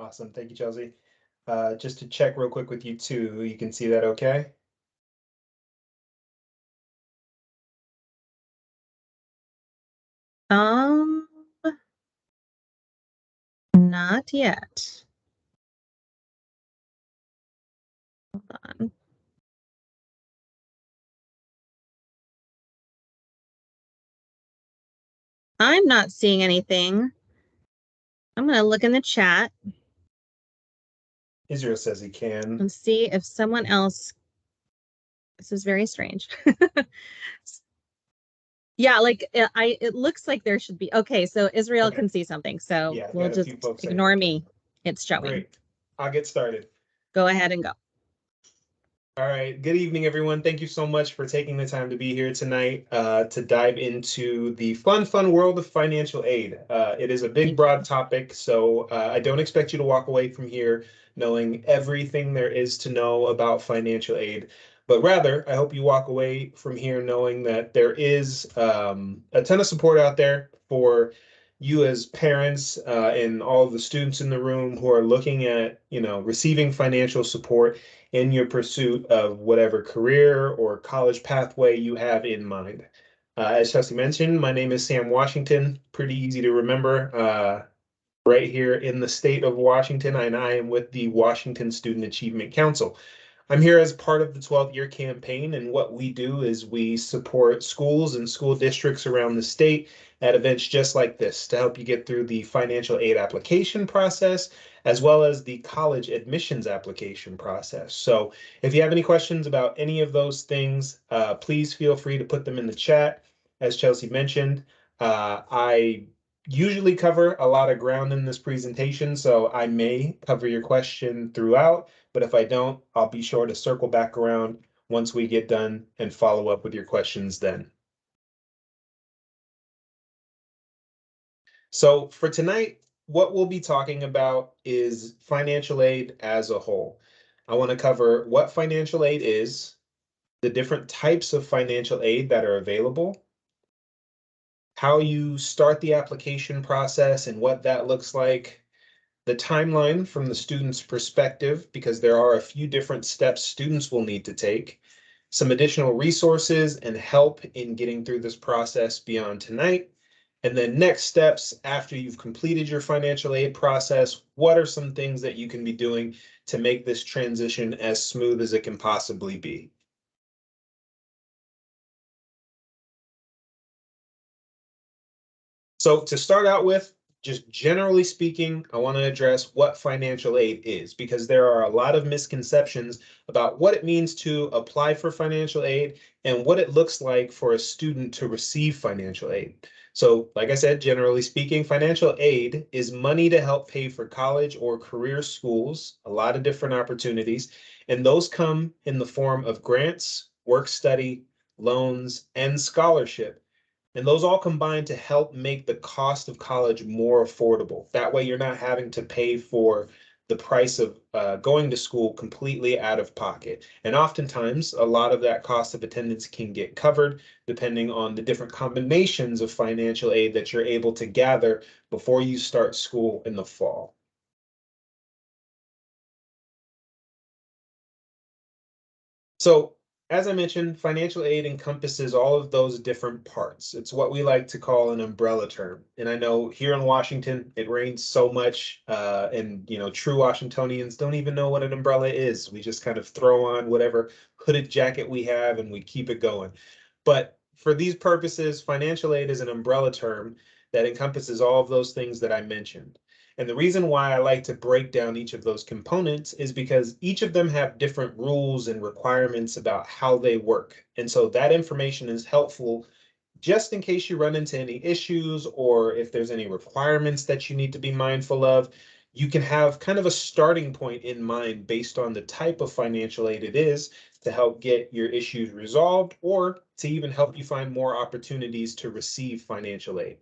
Awesome. Thank you, Chelsea. Just to check real quick with you too, you can see that okay? Um, Not yet. Hold on. I'm not seeing anything. I'm gonna look in the chat Israel says he can. and see if someone else. This is very strange. Yeah, like it looks like there should be. Okay, so Israel Okay. can see something. So Yeah, I've we'll got a few just folks saying they ignore can. me. It's showing. Great. I'll get started. Go ahead and go. All right. Good evening, everyone. Thank you so much for taking the time to be here tonight to dive into the fun world of financial aid. It is a big, Thank you. broad topic, so I don't expect you to walk away from here knowing everything there is to know about financial aid. But rather, I hope you walk away from here knowing that there is a ton of support out there for you as parents and all of the students in the room who are looking at, receiving financial support in your pursuit of whatever career or college pathway you have in mind. As Chelsea mentioned, my name is Sam Washington, pretty easy to remember, right here in the state of Washington, and I am with the Washington Student Achievement Council. I'm here as part of the 12th year campaign, and what we do is we support schools and school districts around the state at events just like this to help you get through the financial aid application process as well as the college admissions application process. So if you have any questions about any of those things, please feel free to put them in the chat. As Chelsea mentioned, I usually cover a lot of ground in this presentation, so I may cover your question throughout, but if I don't, I'll be sure to circle back around once we get done and follow up with your questions then. So for tonight, what we'll be talking about is financial aid as a whole. I want to cover what financial aid is, the different types of financial aid that are available, how you start the application process and what that looks like, the timeline from the student's perspective, because there are a few different steps students will need to take, some additional resources and help in getting through this process beyond tonight, and then next steps after you've completed your financial aid process. What are some things that you can be doing to make this transition as smooth as it can possibly be? So to start out with, just generally speaking, I want to address what financial aid is, because there are a lot of misconceptions about what it means to apply for financial aid and what it looks like for a student to receive financial aid. So, like I said, generally speaking, financial aid is money to help pay for college or career schools, a lot of different opportunities, and those come in the form of grants, work study, loans, and scholarship. And those all combine to help make the cost of college more affordable. That way, you're not having to pay for the price of going to school completely out of pocket. And oftentimes, a lot of that cost of attendance can get covered depending on the different combinations of financial aid that you're able to gather before you start school in the fall. So, as I mentioned, financial aid encompasses all of those different parts. It's what we like to call an umbrella term. And I know here in Washington, it rains so much, and true Washingtonians don't even know what an umbrella is. We just kind of throw on whatever hooded jacket we have and we keep it going. But for these purposes, financial aid is an umbrella term that encompasses all of those things that I mentioned. And the reason why I like to break down each of those components is because each of them have different rules and requirements about how they work. And so that information is helpful just in case you run into any issues or if there's any requirements that you need to be mindful of. You can have kind of a starting point in mind based on the type of financial aid it is to help get your issues resolved or to even help you find more opportunities to receive financial aid.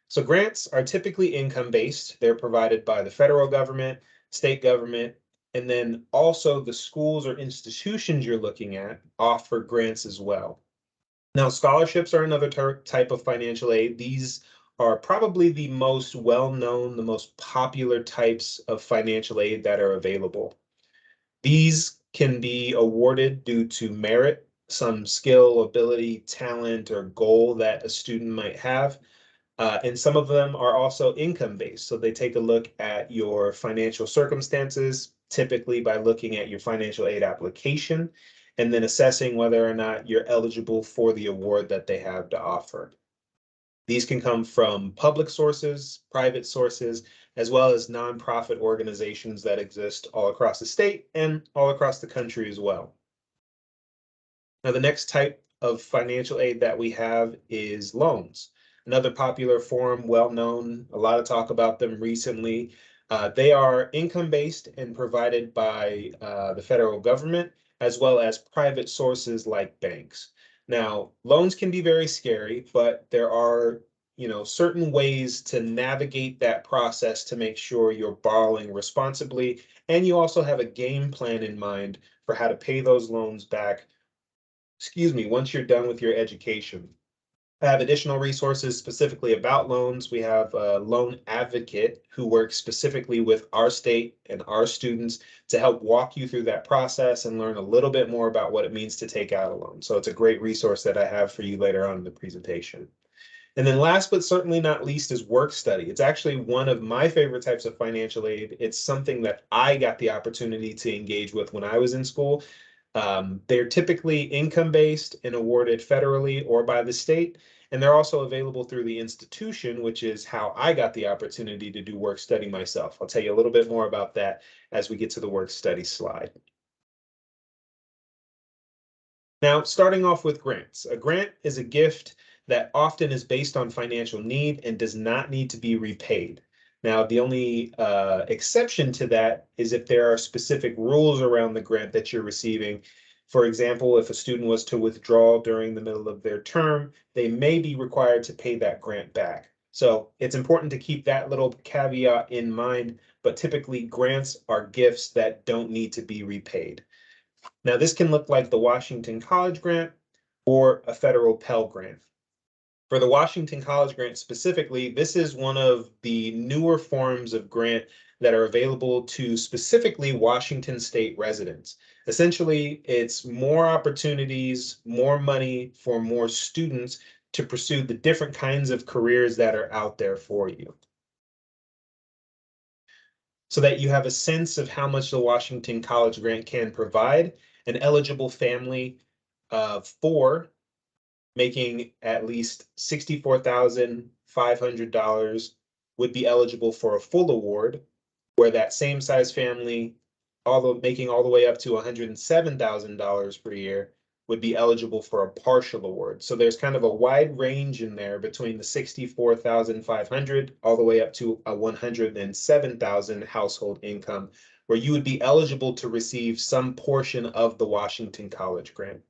So grants are typically income-based. They're provided by the federal government, state government, and then also the schools or institutions you're looking at offer grants as well. Now, scholarships are another type of financial aid. These are probably the most well-known, the most popular types of financial aid that are available. These can be awarded due to merit, some skill, ability, talent, or goal that a student might have. And some of them are also income-based. So they take a look at your financial circumstances, typically by looking at your financial aid application, and then assessing whether or not you're eligible for the award that they have to offer. These can come from public sources, private sources, as well as nonprofit organizations that exist all across the state and all across the country as well. Now, the next type of financial aid that we have is loans. Another popular form, well known, a lot of talk about them recently. They are income-based and provided by the federal government, as well as private sources like banks. Now, loans can be very scary, but there are, certain ways to navigate that process to make sure you're borrowing responsibly, and you also have a game plan in mind for how to pay those loans back, once you're done with your education. I have additional resources specifically about loans. We have a loan advocate who works specifically with our state and our students to help walk you through that process and learn a little bit more about what it means to take out a loan. So it's a great resource that I have for you later on in the presentation. And then last but certainly not least is work study. It's actually one of my favorite types of financial aid. It's something that I got the opportunity to engage with when I was in school. They're typically income-based and awarded federally or by the state, and they're also available through the institution, which is how I got the opportunity to do work study myself. I'll tell you a little bit more about that as we get to the work study slide. Now, starting off with grants. A grant is a gift that often is based on financial need and does not need to be repaid. Now, the only exception to that is if there are specific rules around the grant that you're receiving. For example, if a student was to withdraw during the middle of their term, they may be required to pay that grant back. So it's important to keep that little caveat in mind, but typically grants are gifts that don't need to be repaid. Now, this can look like the Washington College Grant or a federal Pell Grant. For the Washington College Grant specifically, this is one of the newer forms of grant that are available to specifically Washington state residents. Essentially, it's more opportunities, more money for more students to pursue the different kinds of careers that are out there for you, so that you have a sense of how much the Washington College Grant can provide. An eligible family of four making at least $64,500 would be eligible for a full award, where that same size family, although making all the way up to $107,000 per year, would be eligible for a partial award. So there's kind of a wide range in there between the 64,500 all the way up to a 107,000 household income, where you would be eligible to receive some portion of the Washington College Grant.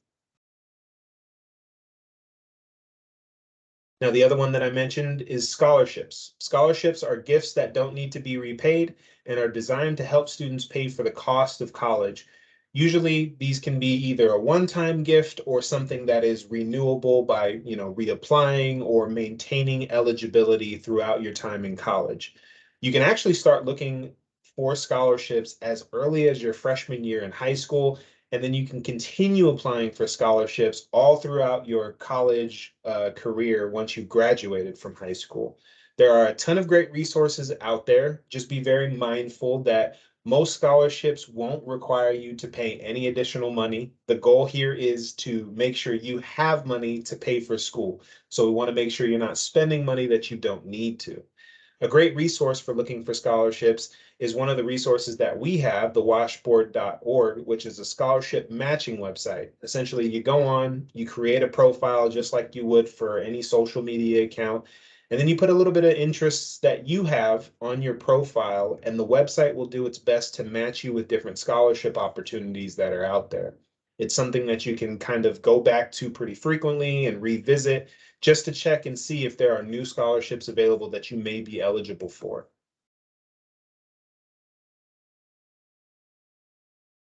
Now, the other one that I mentioned is scholarships. Scholarships are gifts that don't need to be repaid and are designed to help students pay for the cost of college. Usually, these can be either a one-time gift or something that is renewable by, reapplying or maintaining eligibility throughout your time in college. You can actually start looking for scholarships as early as your freshman year in high school, and then you can continue applying for scholarships all throughout your college career once you've graduated from high school. There are a ton of great resources out there. Just be very mindful that most scholarships won't require you to pay any additional money. The goal here is to make sure you have money to pay for school. So we want to make sure you're not spending money that you don't need to. A great resource for looking for scholarships is one of the resources that we have, the washboard.org, which is a scholarship matching website. Essentially, you go on, you create a profile just like you would for any social media account, and then you put a little bit of interests that you have on your profile, and the website will do its best to match you with different scholarship opportunities that are out there. It's something that you can kind of go back to pretty frequently and revisit just to check and see if there are new scholarships available that you may be eligible for.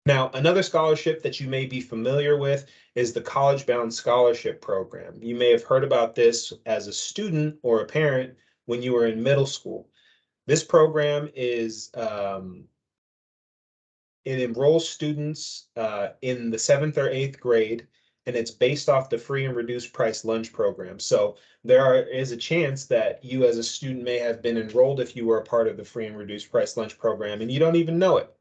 Now, another scholarship that you may be familiar with is the College Bound Scholarship Program. You may have heard about this as a student or a parent when you were in middle school. This program it enrolls students in the seventh or eighth grade, and it's based off the free and reduced price lunch program. So is a chance that you as a student may have been enrolled if you were a part of the free and reduced price lunch program and you don't even know it.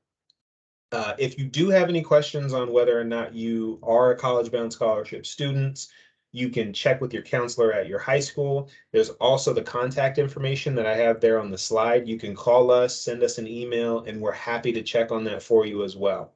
If you do have any questions on whether or not you are a college bound scholarship student, you can check with your counselor at your high school. There's also the contact information that I have there on the slide. You can call us, send us an email, and we're happy to check on that for you as well.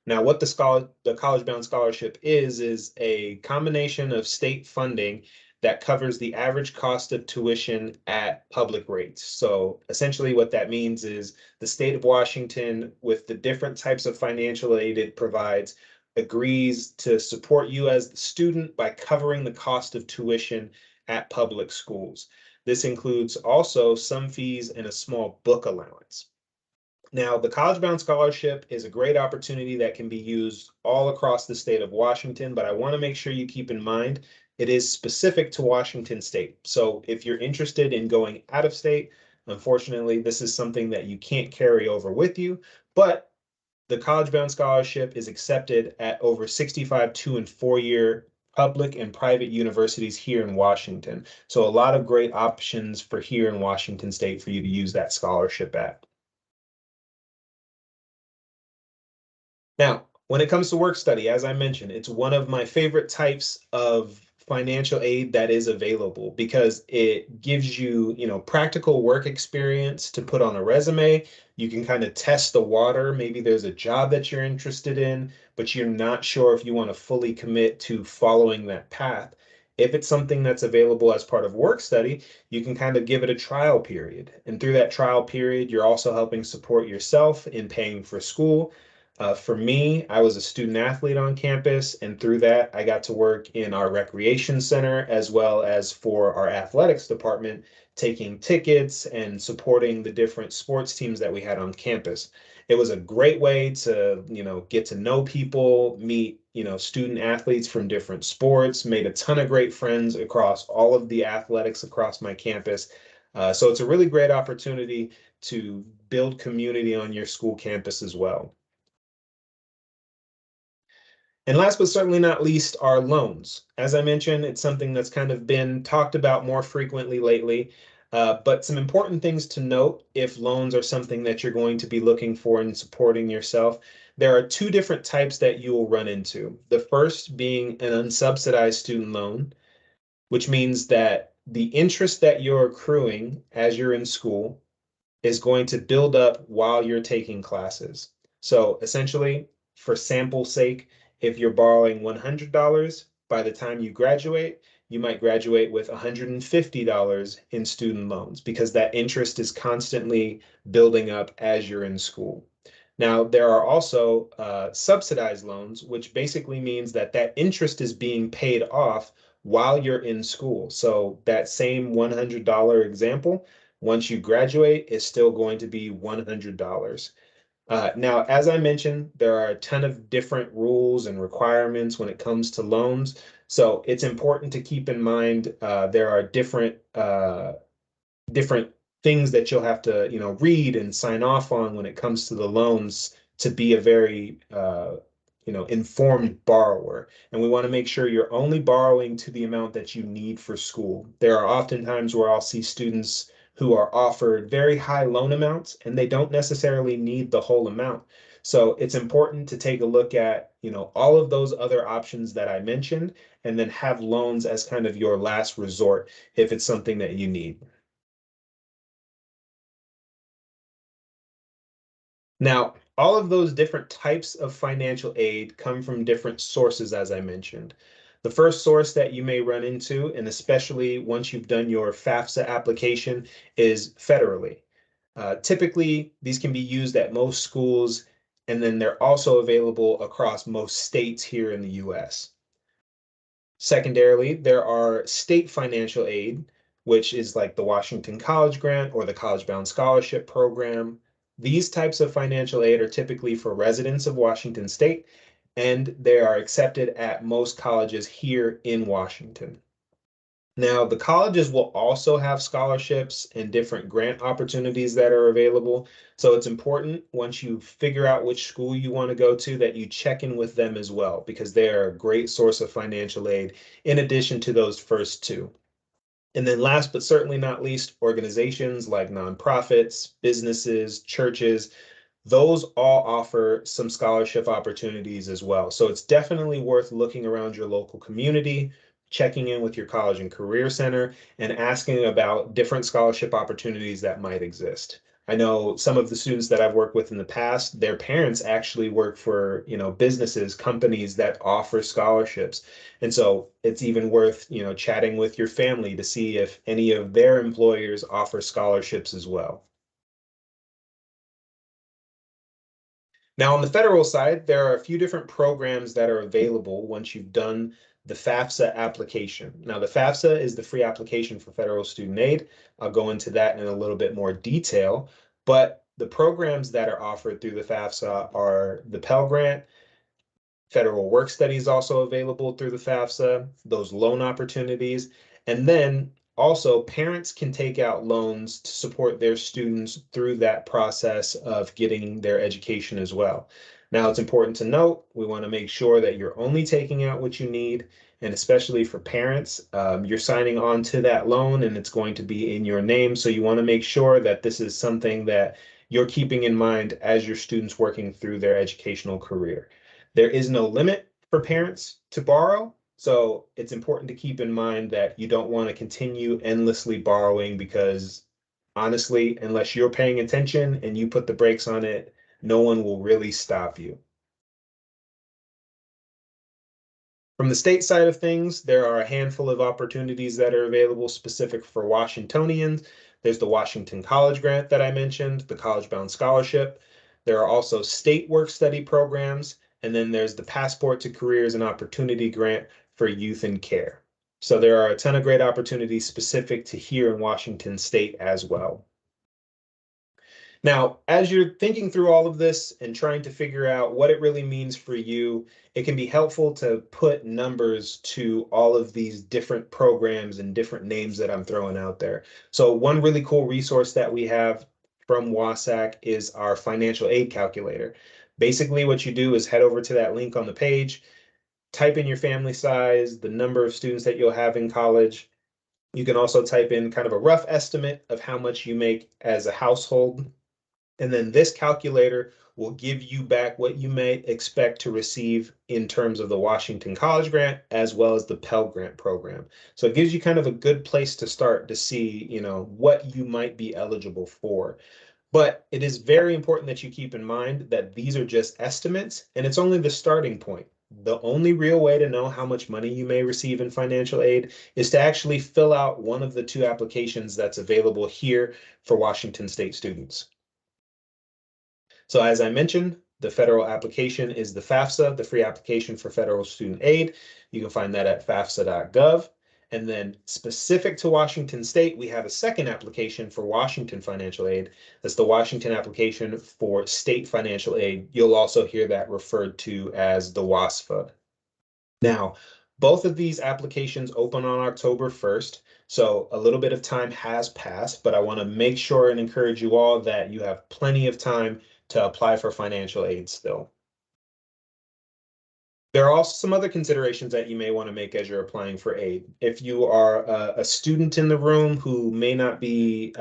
Now, what the College Bound Scholarship is a combination of state funding that covers the average cost of tuition at public rates. So essentially what that means is the state of Washington, with the different types of financial aid it provides, agrees to support you as the student by covering the cost of tuition at public schools. This includes also some fees and a small book allowance. Now, the College Bound Scholarship is a great opportunity that can be used all across the state of Washington, but I want to make sure you keep in mind it is specific to Washington state. So if you're interested in going out of state, unfortunately, this is something that you can't carry over with you, but the College Bound Scholarship is accepted at over 65 2 and 4-year public and private universities here in Washington. So a lot of great options for here in Washington state for you to use that scholarship at. Now, when it comes to work study, as I mentioned, it's one of my favorite types of financial aid that is available because it gives you, practical work experience to put on a resume. You can kind of test the water. Maybe there's a job that you're interested in, but you're not sure if you want to fully commit to following that path. If it's something that's available as part of work study, you can kind of give it a trial period. And through that trial period, you're also helping support yourself in paying for school. For me, I was a student athlete on campus, and through that, I got to work in our recreation center as well as for our athletics department, taking tickets and supporting the different sports teams that we had on campus. It was a great way to, get to know people, meet, student athletes from different sports, made a ton of great friends across all of the athletics across my campus. So it's a really great opportunity to build community on your school campus as well. And last but certainly not least are loans. As I mentioned, it's something that's kind of been talked about more frequently lately. But some important things to note if loans are something that you're going to be looking for in supporting yourself. There are two different types that you will run into. The first being an unsubsidized student loan, which means that the interest that you're accruing as you're in school is going to build up while you're taking classes. So essentially, for sample sake, if you're borrowing $100, by the time you graduate, you might graduate with $150 in student loans because that interest is constantly building up as you're in school. Now, there are also subsidized loans, which basically means that that interest is being paid off while you're in school. So that same $100 example, once you graduate, is still going to be $100. Now, as I mentioned, there are a ton of different rules and requirements when it comes to loans. So it's important to keep in mind there are different things that you'll have to, read and sign off on when it comes to the loans to be a very, informed borrower. And we want to make sure you're only borrowing to the amount that you need for school. There are often times where I'll see students who are offered very high loan amounts and they don't necessarily need the whole amount. So it's important to take a look at, all of those other options that I mentioned, and then have loans as kind of your last resort if it's something that you need. Now, all of those different types of financial aid come from different sources, as I mentioned. The first source that you may run into, and especially once you've done your FAFSA application, is federally. Typically, these can be used at most schools, and then they're also available across most states here in the US. Secondarily, there are state financial aid, which is like the Washington College Grant or the College Bound Scholarship Program. These types of financial aid are typically for residents of Washington State, and they are accepted at most colleges here in Washington. Now, the colleges will also have scholarships and different grant opportunities that are available. So it's important once you figure out which school you want to go to that you check in with them as well, because they are a great source of financial aid in addition to those first two. And then last but certainly not least, organizations like nonprofits, businesses, churches, those all offer some scholarship opportunities as well. So it's definitely worth looking around your local community, checking in with your college and career center, and asking about different scholarship opportunities that might exist. I know some of the students that I've worked with in the past, their parents actually work for, businesses, companies that offer scholarships. And so it's even worth, chatting with your family to see if any of their employers offer scholarships as well. Now, on the federal side, there are a few different programs that are available once you've done the FAFSA application. Now, the FAFSA is the free application for federal student aid. I'll go into that in a little bit more detail, but the programs that are offered through the FAFSA are the Pell Grant. Federal work study is also available through the FAFSA, those loan opportunities. And then also parents can take out loans to support their students through that process of getting their education as well. Now, it's important to note, we want to make sure that you're only taking out what you need. And especially for parents, you're signing on to that loan and it's going to be in your name. So you want to make sure that this is something that you're keeping in mind as your students working through their educational career. There is no limit for parents to borrow. So it's important to keep in mind that you don't want to continue endlessly borrowing because honestly, unless you're paying attention and you put the brakes on it, no one will really stop you. From the state side of things, there are a handful of opportunities that are available specific for Washingtonians. There's the Washington College Grant that I mentioned, the College Bound Scholarship. There are also state work study programs, and then there's the Passport to Careers and Opportunity Grant for youth in care. So there are a ton of great opportunities specific to here in Washington State as well. Now, as you're thinking through all of this and trying to figure out what it really means for you, it can be helpful to put numbers to all of these different programs and different names that I'm throwing out there. So one really cool resource that we have from WASAC is our financial aid calculator. Basically, what you do is head over to that link on the page, type in your family size, the number of students that you'll have in college. You can also type in kind of a rough estimate of how much you make as a household, and then this calculator will give you back what you may expect to receive in terms of the Washington College Grant as well as the Pell Grant program. So it gives you kind of a good place to start to see, what you might be eligible for. But it is very important that you keep in mind that these are just estimates and it's only the starting point. The only real way to know how much money you may receive in financial aid is to actually fill out one of the two applications that's available here for Washington State students. So as I mentioned, the federal application is the FAFSA, the free application for federal student aid. You can find that at fafsa.gov. And then specific to Washington State, we have a second application for Washington financial aid. That's the Washington application for state financial aid. You'll also hear that referred to as the WASFA. Now, both of these applications open on October 1st, so a little bit of time has passed, but I want to make sure and encourage you all that you have plenty of time to apply for financial aid still. There are also some other considerations that you may want to make as you're applying for aid. If you are a student in the room who may not be,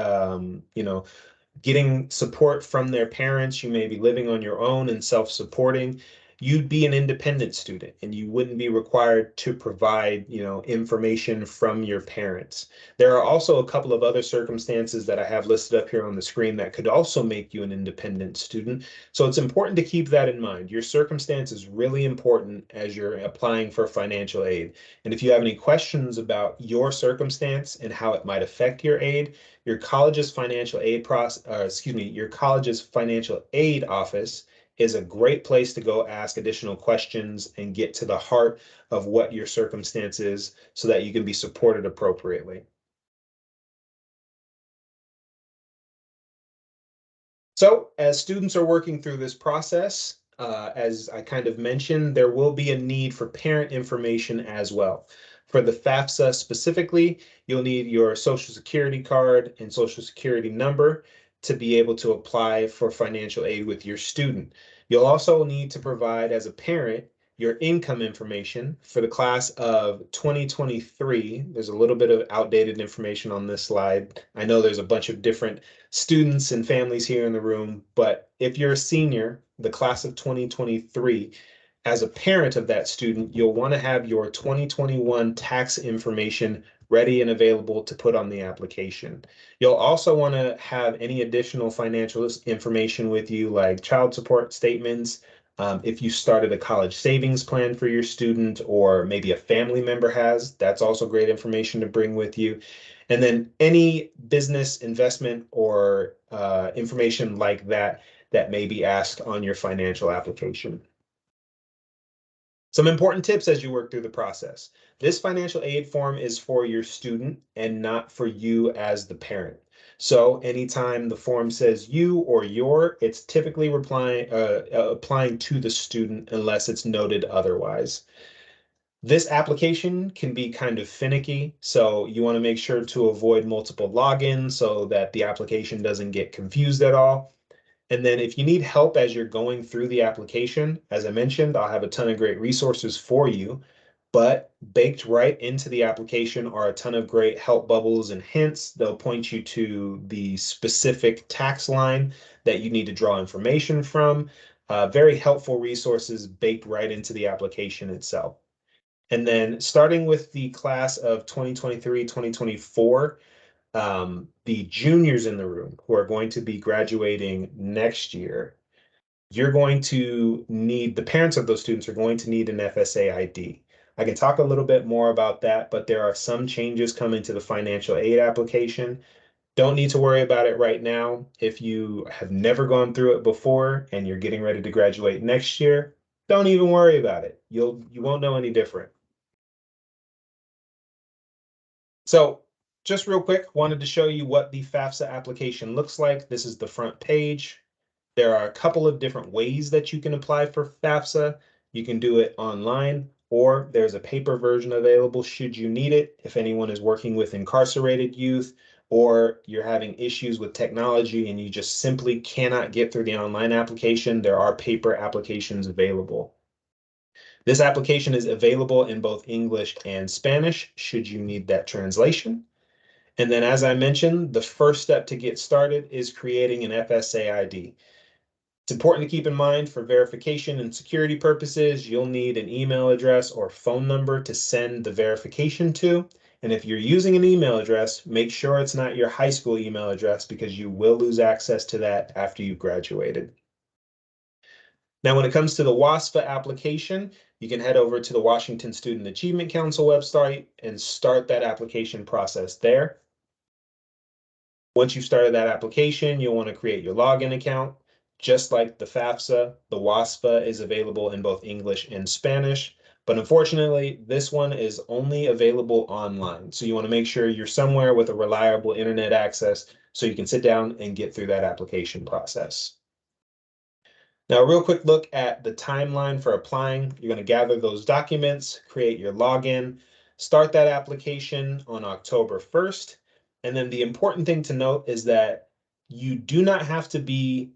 getting support from their parents, you may be living on your own and self-supporting, you'd be an independent student and you wouldn't be required to provide, information from your parents. There are also a couple of other circumstances that I have listed up here on the screen that could also make you an independent student. So it's important to keep that in mind. Your circumstance is really important as you're applying for financial aid. And if you have any questions about your circumstance and how it might affect your aid, your college's financial aid your college's financial aid office is a great place to go ask additional questions and get to the heart of what your circumstance is so that you can be supported appropriately. So as students are working through this process, as I kind of mentioned, there will be a need for parent information as well. For the FAFSA specifically, you'll need your social security card and social security number to be able to apply for financial aid with your student. You'll also need to provide, as a parent, your income information for the class of 2023. There's a little bit of outdated information on this slide. I know there's a bunch of different students and families here in the room, but if you're a senior, the class of 2023, as a parent of that student, you'll want to have your 2021 tax information ready and available to put on the application. You'll also want to have any additional financial information with you, like child support statements, if you started a college savings plan for your student, or maybe a family member has, that's also great information to bring with you. And then any business investment or information like that that may be asked on your financial application. Some important tips as you work through the process. This financial aid form is for your student and not for you as the parent. So anytime the form says you or your, it's typically applying to the student unless it's noted otherwise. This application can be kind of finicky, so you want to make sure to avoid multiple logins so that the application doesn't get confused at all. And then if you need help as you're going through the application, as I mentioned, I'll have a ton of great resources for you, but baked right into the application are a ton of great help bubbles and hints. They'll point you to the specific tax line that you need to draw information from. Very helpful resources baked right into the application itself. And then starting with the class of 2023, 2024, the juniors in the room who are going to be graduating next year, you're going to need, the parents of those students are going to need an FSA ID. I can talk a little bit more about that, but there are some changes coming to the financial aid application. Don't need to worry about it right now. If you have never gone through it before and you're getting ready to graduate next year, don't even worry about it. You won't know any different. So just real quick, wanted to show you what the FAFSA application looks like. This is the front page. There are a couple of different ways that you can apply for FAFSA. You can do it online, or there's a paper version available should you need it. If anyone is working with incarcerated youth, or you're having issues with technology and you just simply cannot get through the online application, there are paper applications available. This application is available in both English and Spanish, should you need that translation. And then, as I mentioned, the first step to get started is creating an FSA ID. It's important to keep in mind for verification and security purposes, you'll need an email address or phone number to send the verification to. And if you're using an email address, make sure it's not your high school email address because you will lose access to that after you've graduated. Now, when it comes to the WASFA application, you can head over to the Washington Student Achievement Council website and start that application process there. Once you've started that application, you'll want to create your login account. Just like the FAFSA, the WASFA is available in both English and Spanish, but unfortunately, this one is only available online. So you want to make sure you're somewhere with a reliable internet access so you can sit down and get through that application process. Now, a real quick look at the timeline for applying. You're going to gather those documents, create your login, start that application on October 1st. And then the important thing to note is that you do not have to be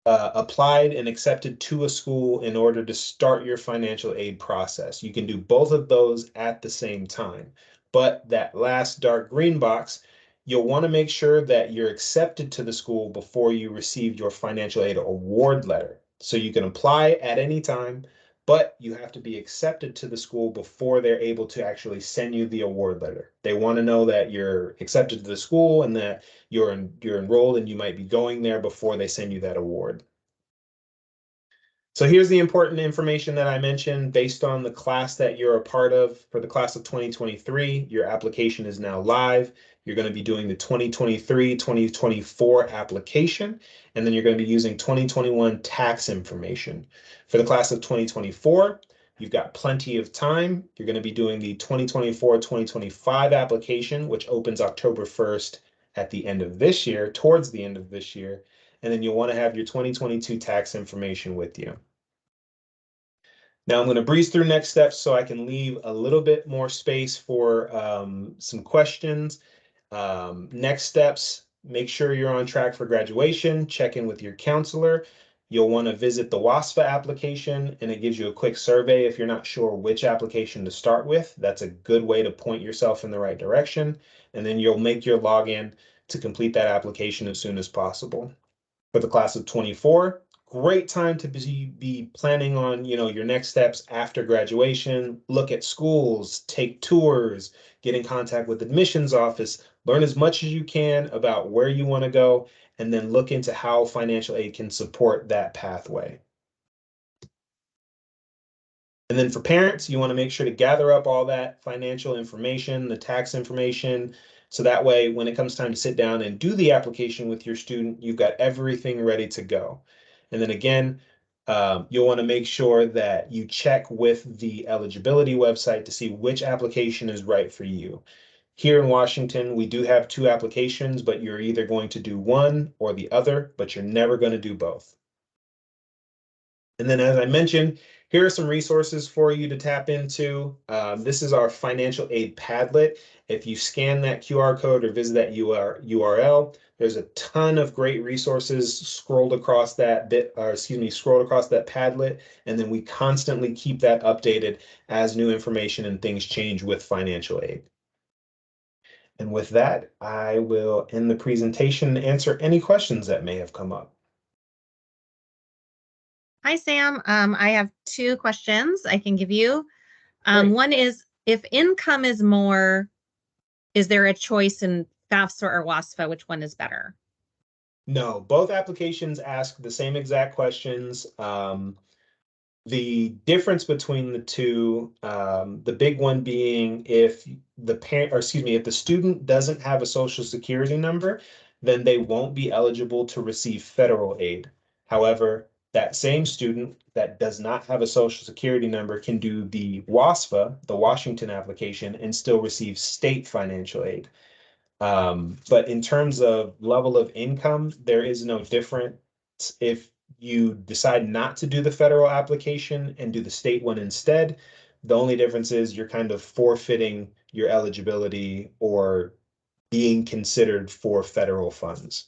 applied and accepted to a school in order to start your financial aid process. You can do both of those at the same time. But that last dark green box, you'll want to make sure that you're accepted to the school before you receive your financial aid award letter. So you can apply at any time, but you have to be accepted to the school before they're able to actually send you the award letter. They want to know that you're accepted to the school and that you're enrolled and you might be going there before they send you that award. So here's the important information that I mentioned based on the class that you're a part of. For the class of 2023, your application is now live. You're going to be doing the 2023-2024 application, and then you're going to be using 2021 tax information. For the class of 2024, you've got plenty of time. You're going to be doing the 2024-2025 application, which opens October 1st at the end of this year, towards the end of this year. And then you'll want to have your 2022 tax information with you. Now I'm going to breeze through next steps so I can leave a little bit more space for some questions. Next steps, make sure you're on track for graduation, check in with your counselor. You'll want to visit the WASFA application, and it gives you a quick survey if you're not sure which application to start with. That's a good way to point yourself in the right direction. And then you'll make your login to complete that application as soon as possible. For the class of 24, great time to be planning on, your next steps after graduation. Look at schools, take tours, get in contact with the admissions office, learn as much as you can about where you want to go, and then look into how financial aid can support that pathway. And then for parents, you want to make sure to gather up all that financial information, the tax information, so that way when it comes time to sit down and do the application with your student, you've got everything ready to go. And then again, you'll want to make sure that you check with the eligibility website to see which application is right for you. Here in Washington, we do have 2 applications, but you're either going to do one or the other, but you're never going to do both. And then, as I mentioned, here are some resources for you to tap into. This is our financial aid Padlet. If you scan that QR code or visit that URL, there's a ton of great resources scrolled across that scrolled across that Padlet, and then we constantly keep that updated as new information and things change with financial aid. And with that, I will end the presentation and answer any questions that may have come up. Hi, Sam. I have 2 questions I can give you. Great. One is, if income is more, is there a choice in FAFSA or WASFA? Which one is better? No, both applications ask the same exact questions. The difference between the two, the big one being if the parent, or excuse me, if the student doesn't have a social security number, then they won't be eligible to receive federal aid. However, that same student that does not have a social security number can do the WASFA, the Washington application, and still receive state financial aid. But in terms of level of income, there is no difference. If you decide not to do the federal application and do the state one instead, the only difference is you're kind of forfeiting your eligibility or being considered for federal funds.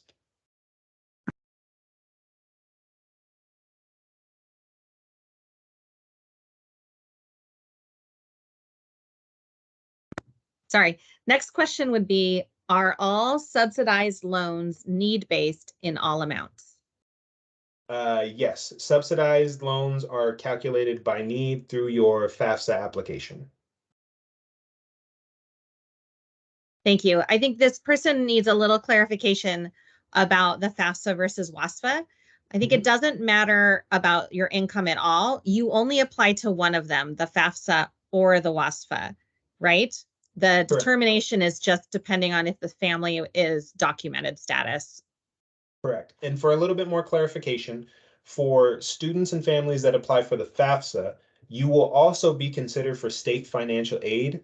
Sorry. Next question would be, are all subsidized loans need-based in all amounts? Yes, subsidized loans are calculated by need through your FAFSA application. Thank you. I think this person needs a little clarification about the FAFSA versus WASFA. I think it doesn't matter about your income at all. You only apply to one of them, the FAFSA or the WASFA, right? The determination is just depending on if the family is documented status. Correct. And for a little bit more clarification, for students and families that apply for the FAFSA, you will also be considered for state financial aid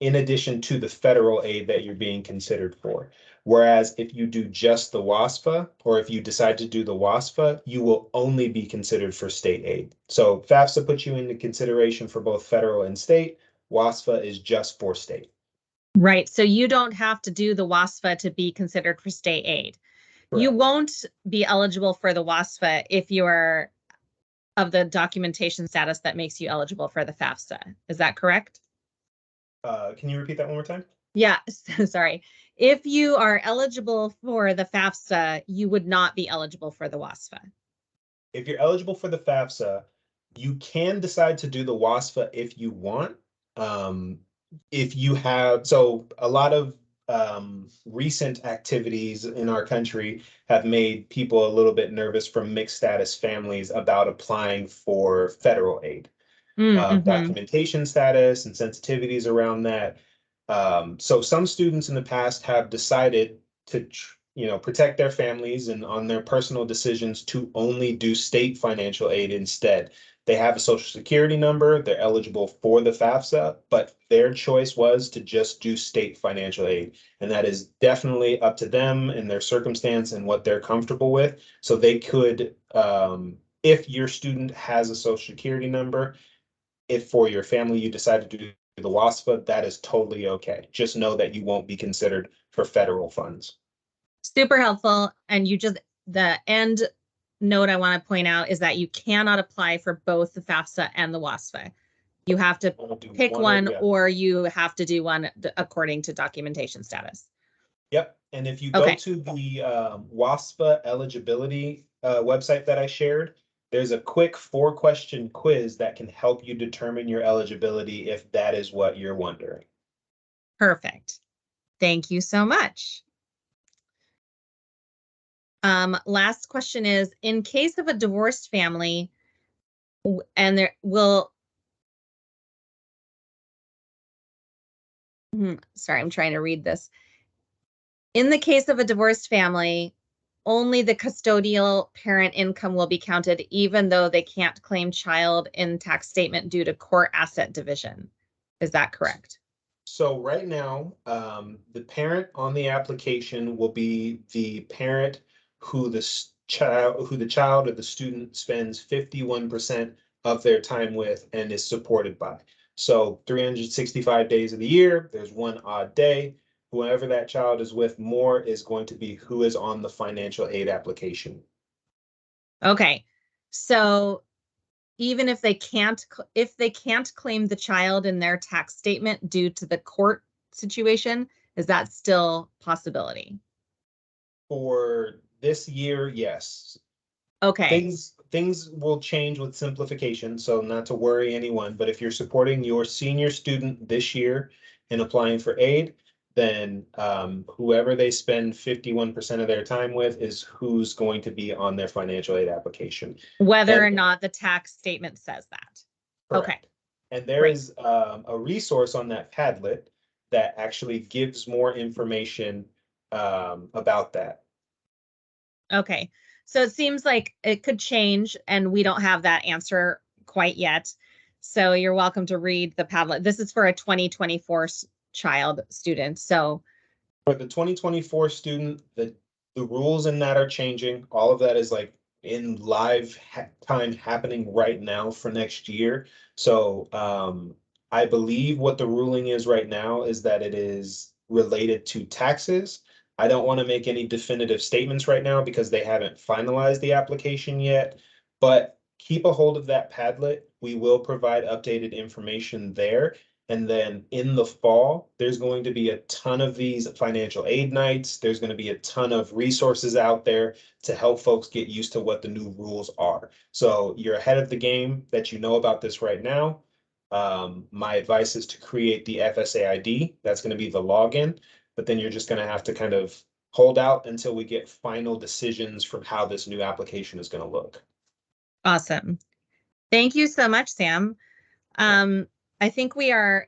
in addition to the federal aid that you're being considered for. Whereas if you do just the WASFA, or if you decide to do the WASFA, you will only be considered for state aid. So FAFSA puts you into consideration for both federal and state. WASFA is just for state. Right. So you don't have to do the WASFA to be considered for state aid. Correct. You won't be eligible for the WASFA if you are of the documentation status that makes you eligible for the FAFSA. Is that correct? Can you repeat that one more time? Yeah, sorry. If you are eligible for the FAFSA, you would not be eligible for the WASFA. If you're eligible for the FAFSA, you can decide to do the WASFA if you want. If you have, so a lot of recent activities in our country have made people a little bit nervous from mixed status families about applying for federal aid. Documentation status and sensitivities around that. So some students in the past have decided to, protect their families and on their personal decisions to only do state financial aid instead. They have a social security number, they're eligible for the FAFSA, but their choice was to just do state financial aid. And that is definitely up to them and their circumstance and what they're comfortable with. So they could if your student has a social security number, if for your family you decide to do the WASFA, that is totally okay. Just know that you won't be considered for federal funds. Super helpful. And the end note I want to point out is that you cannot apply for both the FAFSA and the WASFA. You have to pick one, or you have to do one according to documentation status. Yep. And if you go Okay. to the WASFA eligibility website that I shared, there's a quick 4-question quiz that can help you determine your eligibility if that is what you're wondering. Perfect. Thank you so much. Last question is, in case of a divorced family, and there will, sorry, I'm trying to read this. In the case of a divorced family, only the custodial parent income will be counted, even though they can't claim child in tax statement due to court asset division. Is that correct? So right now, the parent on the application will be the parent who the child or the student spends 51% of their time with and is supported by. So 365 days of the year, there's one odd day. Whoever that child is with more is going to be who is on the financial aid application. Okay. So even if they can't claim the child in their tax statement due to the court situation, is that still possibility? For this year, yes. Okay. Things will change with simplification, so not to worry anyone, but if you're supporting your senior student this year and applying for aid, then whoever they spend 51% of their time with is who's going to be on their financial aid application. Whether or not the tax statement says that. Correct. Okay. And there is a resource on that Padlet that actually gives more information about that. Okay. So it seems like it could change, and we don't have that answer quite yet. So you're welcome to read the Padlet. This is for a 2024 child student. So for the 2024 student, the rules in that are changing. All of that is like in live time happening right now for next year. So I believe what the ruling is right now is that it is related to taxes. I don't want to make any definitive statements right now because they haven't finalized the application yet, but keep a hold of that Padlet. We will provide updated information there. And then in the fall, there's going to be a ton of these financial aid nights. There's going to be a ton of resources out there to help folks get used to what the new rules are. So you're ahead of the game that you know about this right now. My advice is to create the FSA ID. That's going to be the login, but then you're just going to have to kind of hold out until we get final decisions from how this new application is going to look. Awesome. Thank you so much, Sam. I think we are